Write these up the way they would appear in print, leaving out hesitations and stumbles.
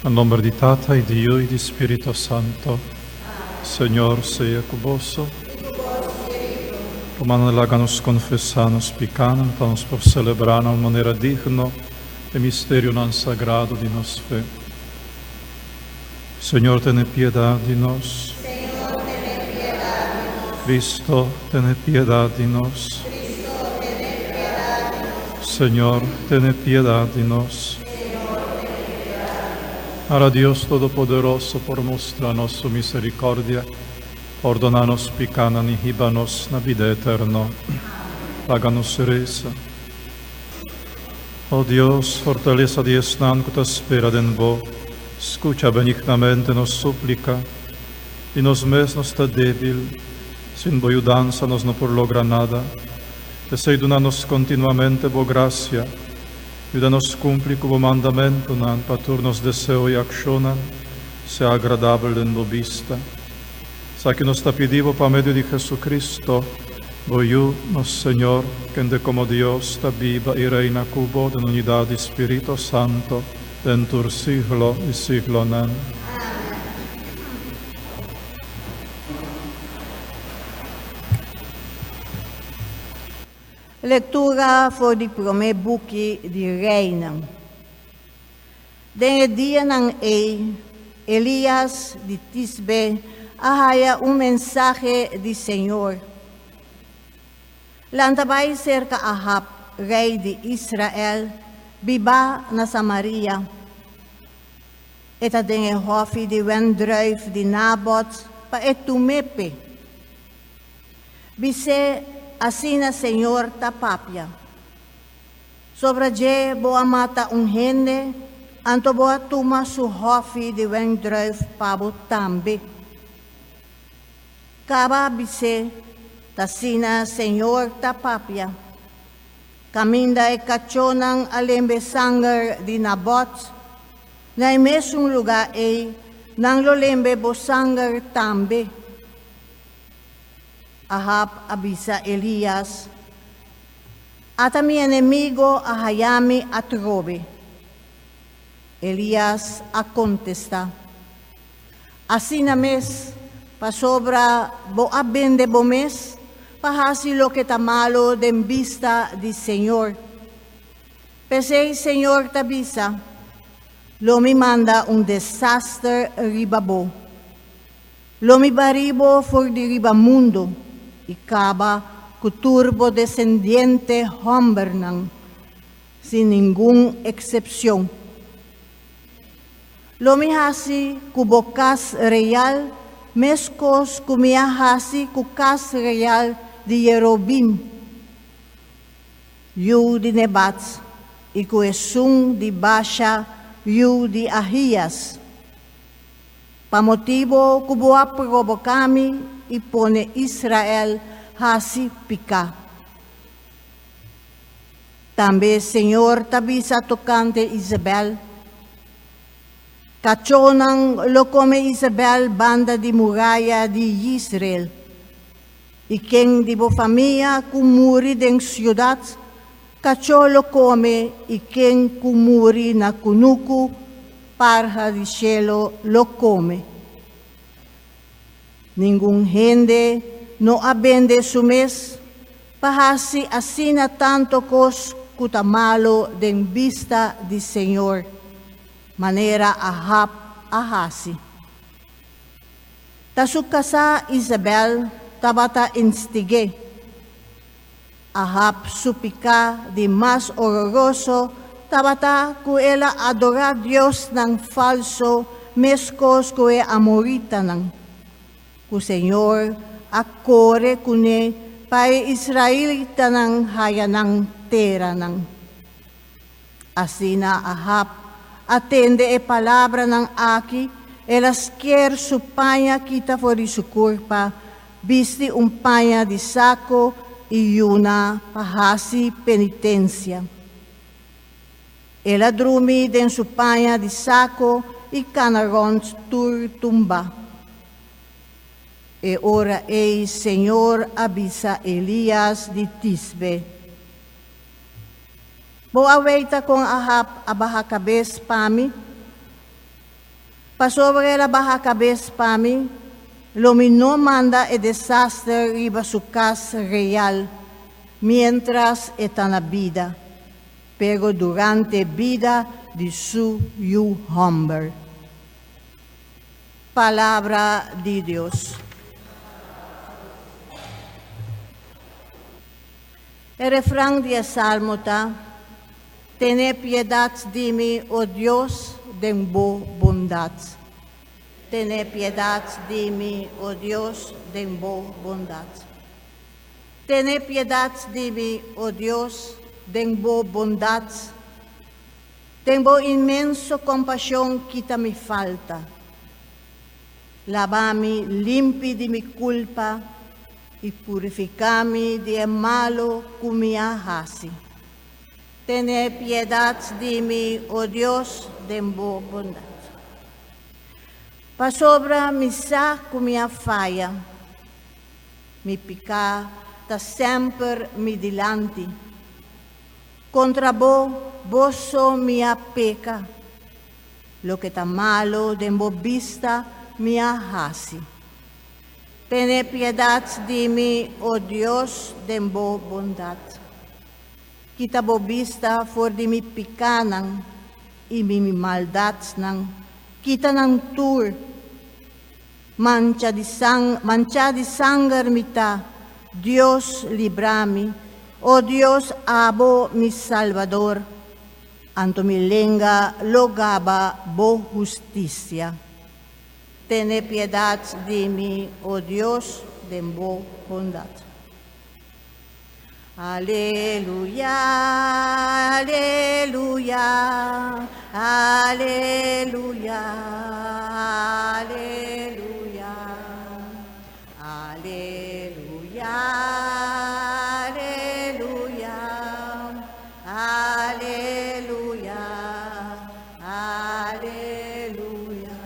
En nombre de Tata y de Hijo y de Espíritu Santo, Señor sea con vos. Romano láganos confessanos picanos, estamos por celebrar de maneira digna o mistério non sagrado de nossa fé. Senhor, tenha piedade de nós. Cristo, tenha piedade de nós. Senhor, tenha piedade de nós. Para Deus Todo-Poderoso, por mostrar-nos sua misericórdia, ordenar-nos picanos e riba-nos na vida eterna. Haga-nos reza. Oh Dios, fortaleza de esnan que te espera en vos, escucha benignamente nos súplica, y nos mesmos está débil, sin voz ayudanza nos no por logra nada, deseidunanos continuamente vos gracia, ayúdanos cumplir como mandamento, para turnos deseo y accionan, sea agradable en vos vista. Sa que nos está pedido por medio de Jesucristo, nos Señor, que de como Dios está viva y reina cubo de unidad de Espíritu Santo, dentro siglo y siglo. Amén. Lectura voor die primeiro boekje de Reinen. Den dia ng Elias de Tisbe ahaya mensaje de Senhor. Lantabay cerca Ahab, rei de Israel, biba na Samaria. Eta den hofi de wendruif de Nabot pa etumepe. Bise asina Senhor tapapia. Sobra je boa mata gente, anto boa tuma su hofi de wendruif pabo tambe. Kaba bise tasina Senhor tapapia. Kaminda e kachonang alembe sanger di Nabot, na mesmong lugar nang lolembe bo sanger tambe. Ahab abisa Elias, at mi enemigo ahayami at robe. Elias a contesta, asina mes, pasobra bo abende bo mes, pahasi lo que tamalo den vista di Señor. Pese Señor tabisa, lo mi manda un desastre ribabo. Lo mi baribo for di ribamundo, ikaba kuturbo descendiente hombernang, sin ningún excepción. Lo mi hasi kubokas real, meskos kumiyahasi kukas real di Yerobim. Yu di Nebats, ikuesung di Basha, yu di Ahías. Pamotibo kubuha provokami, ipone Israel hasi pika. Tambe Senhor tabisa tocante Isabel. Kachonang lo come Isabel banda di muraya di Israel. Ikeng di bo famiglia kumuri den ciudad, kacholo come ikeng kumuri na kunuku, parha di cielo lo come. Ningún gente no abende su mes, pahasi asina tanto kos kutamalo den vista di Senhor. Manera Ahab ahasi. Tasukasa Isabel tabata instige. Ahab supika di mas horroroso tabata kuela adorar Dios ng falso meskos kue amorita ng ku Senyor akore kune pay Israelita ng hayanang tera ng asina Ahab atende e palabra ng aki, elas quer su paña kita fori su curpa, bisti un paña di saco y una pahasi penitencia. Ela drumi den su paña di saco y canaron tur tumba. E ora Señor avisa Elias di Tisbe. Bo aweita kong Ahab abahakabes pami, Pasobre la baja cabeza para mí, lo que no manda el desastre riba su casa real, mientras está en la vida, pero durante vida de su hombre. Palabra de Dios. El refrán del Salmo está: Tené piedad de mí, oh Dios, de bondad. Tené piedad de mí, oh Dios, de bondad. Tené piedad de mí, oh Dios, de bondad. Tengo inmenso compasión, quita mi falta. Lavame limpi de mi culpa y purificame de malo que me hace. Tené piedad de mí, oh Dios, de bondad. Pa sobra mi sa que me falla, mi pica ta sempre mi dilante. Contra vos mi peca, lo que ta malo de vista mi hace. Tené piedad de mí, oh Dios, de bondad. Quita vista for de mi picanan y mi maldad nan. Quita nang tur, mancha di sangue mita. Dios librami, oh Dios abo mi Salvador. Anto mi lenga logaba bo justicia. Tené piedad de mí, oh Dios, de bondad. Aleluya, aleluya, aleluya, aleluya, aleluya, aleluya, aleluya, aleluya.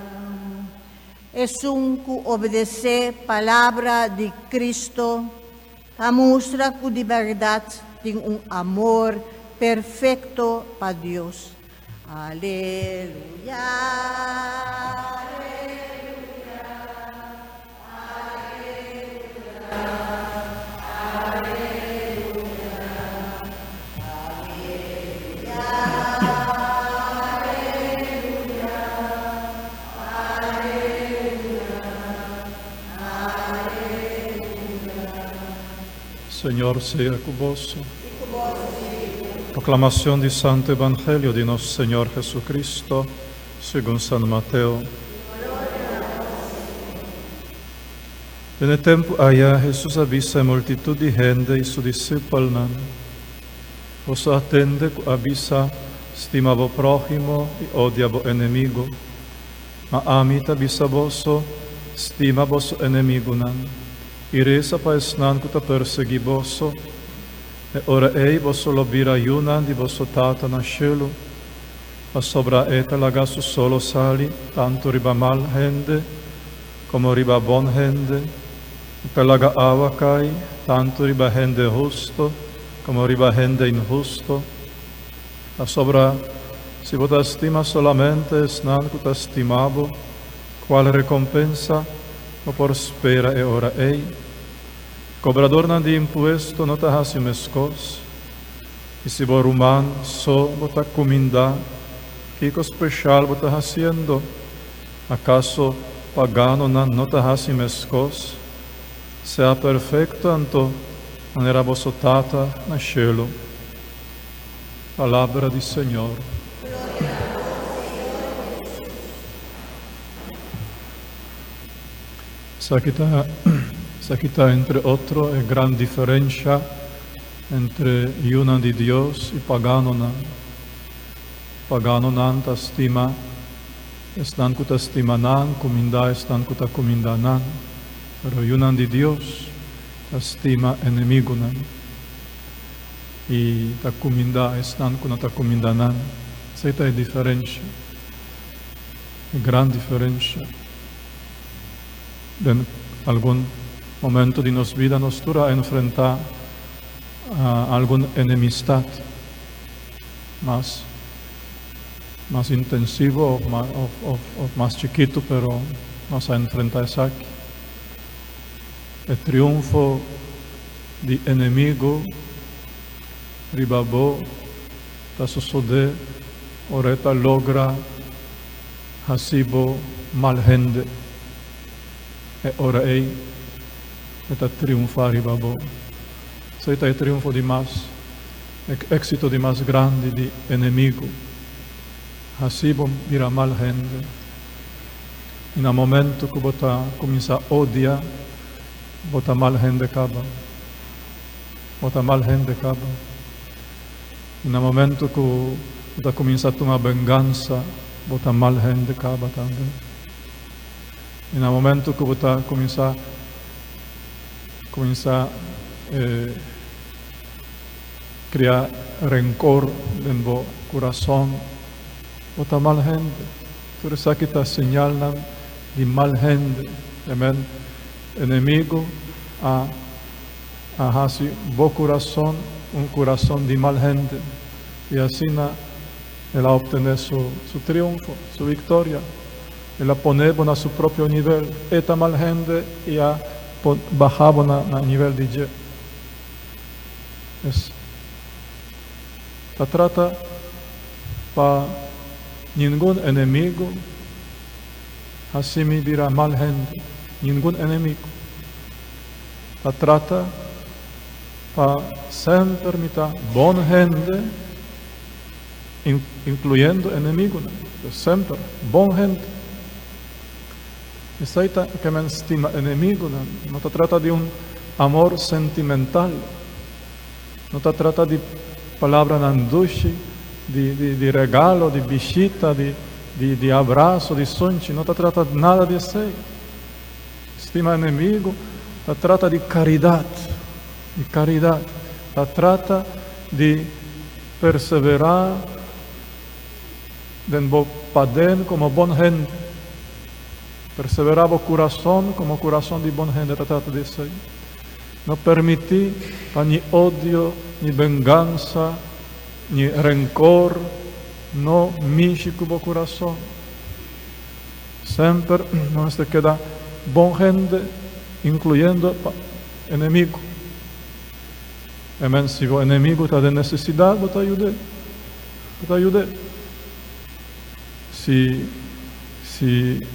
Es un que obedece palabra de Cristo, a mostra que de verdad tem amor perfecto para Dios. Aleluya, aleluya, Señor sea con vos. Proclamación del Santo Evangelio de nuestro Señor Jesucristo, según San Mateo. En el tiempo allá Jesús avisa a multitud de gente y su discípulo: Vos atende que avisa, estima vos prójimo y odia vos enemigo. Ma amita avisa vos, estima vos enemigo nan. Y reza pa esnan que te persegui vos. E ora ei vos lo bira yunan di vos tata na cielo. Pa sobra eta lagasu solo sali, tanto riba mal gente, como riba bon gente. Per laga avacai, tanto riba gente justo, como riba gente injusto. Pa sobra, si vos estima solamente esnan que te estimabo, qual recompensa o por spera e ora ei. Cobrador nan de impuesto no te hasi meskos, y si bo ruman so bota cominda, kiko special bota haciendo, acaso pagano nan no te hasi meskos, sea perfecto anto manera vosso tata na cielo. Palabra di Señor. Aquí está, entre otros, la gran diferencia entre yunan de Dios y pagano nan. Pagano nan ta estima, estan kuta estima nan, cominda estan kuta cominda nan. Pero yunan de Dios ta estima enemigo nan. Y ta cominda estan kuta ta cominda nan. Esa es la diferencia, gran diferencia. En algún momento de nuestra vida nos toca enfrentar a alguna enemistad, mas más intensivo o más chiquito, pero nos enfrenta aquí. El triunfo del enemigo ribabó da suceder, oreta logra hasibo malhende e ora ei eta triunfa ribabó. Seita é triunfo de mais, éxito de mais grande de inimigo. Hasibo vira malhende. E no momento que bota começa a odiar, bota malhende acaba. Bota malhende acaba. E no momento que bota começa a tomar vingança, bota malhende acaba também. E no momento que bota começa criar rencor dentro do coração, bota malhende. Por isso aqui está señalando de malhende. Amém. Inimigo a hasi bo coração, coração de malhende. E assim ela obtém su triunfo, su vitória. Ela poneva na seu próprio nível. Eta malhende e a bajava na nível de Deus. Se trata para nenhum inimigo assim me virá malhende. Nenhum inimigo. Se trata para sempre me dar boa gente, incluindo inimigo. Sempre boa gente. Isso aí que me estima inimigo. Não se trata de amor sentimental. Não se trata de palavra nandushi, de regalo, de bichita, de abraço, de sonche. Não se trata de nada disso. Estima inimigo, se trata de caridade. De caridade. Se trata de perseverar dentro padén como boa gente. Perseverar o coração como coração de boa gente. Se trata disso aí. Não permitir para nem ódio, nem vingança, nem rencor, não mexe com o coração. Sempre nós temos que dar boa gente, incluindo inimigo. Amém. Se o inimigo está de necessidade, eu te ajude. Eu te ajude. Se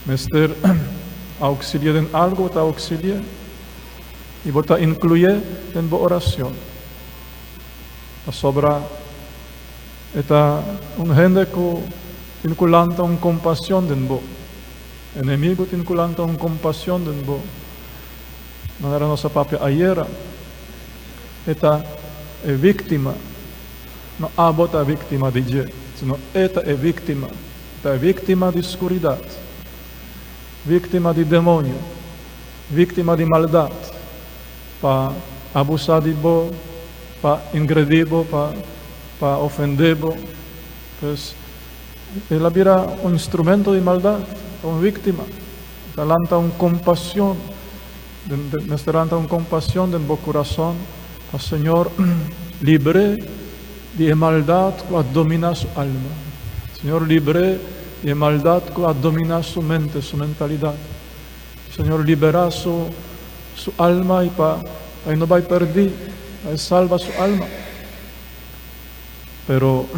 Mester auxilia em algo, eu te auxilia. E vou te incluir em boa oração. A sobra está gente que vinculanta compaixão de bo. Inimigo vinculanta compaixão de bo. Não era nossa própria aiera. Esta é vítima. Não há bota vítima de Deus, senão esta é vítima. Esta é vítima de escuridade, vítima de demônio, vítima de maldade, para abusar de bo, para ingredir bo, para ofender bo. Pois ela vira instrumento de maldade, uma vítima. Ela lanta compaixão, lanta compaixão dentro do coração. O Senhor libre de maldade que domina sua alma. Senhor libre de maldade que domina sua mente, sua mentalidade. Senhor libera sua alma e para não vai perder, vai salvar sua alma. Pero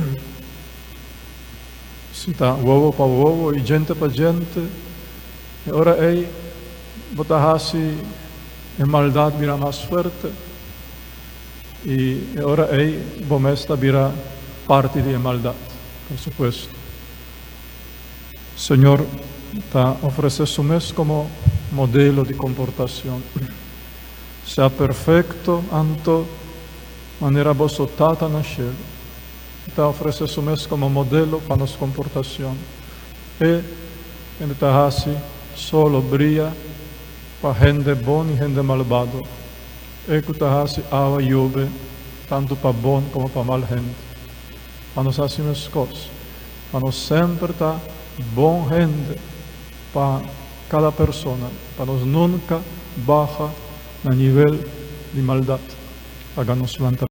se está ovo para ovo e gente para gente, ora aí botar assim a maldade vira mais forte. E ora aí, bomesta virá parte de maldade, por supuesto. Senhor, está oferecendo mesmo como modelo de comportação. Seja perfeito, anto maneira vosso tata nascer. Está oferecendo mesmo como modelo para nossa comportação. E ele está assim, solo brilha para gente boa e gente malvada. E que está assim, água e chuva, tanto para bom como para mal gente. Para nós assim as coisas. Para nós sempre estar bom gente para cada pessoa. Para nós nunca baixar no nível de maldade. Para nos levantar.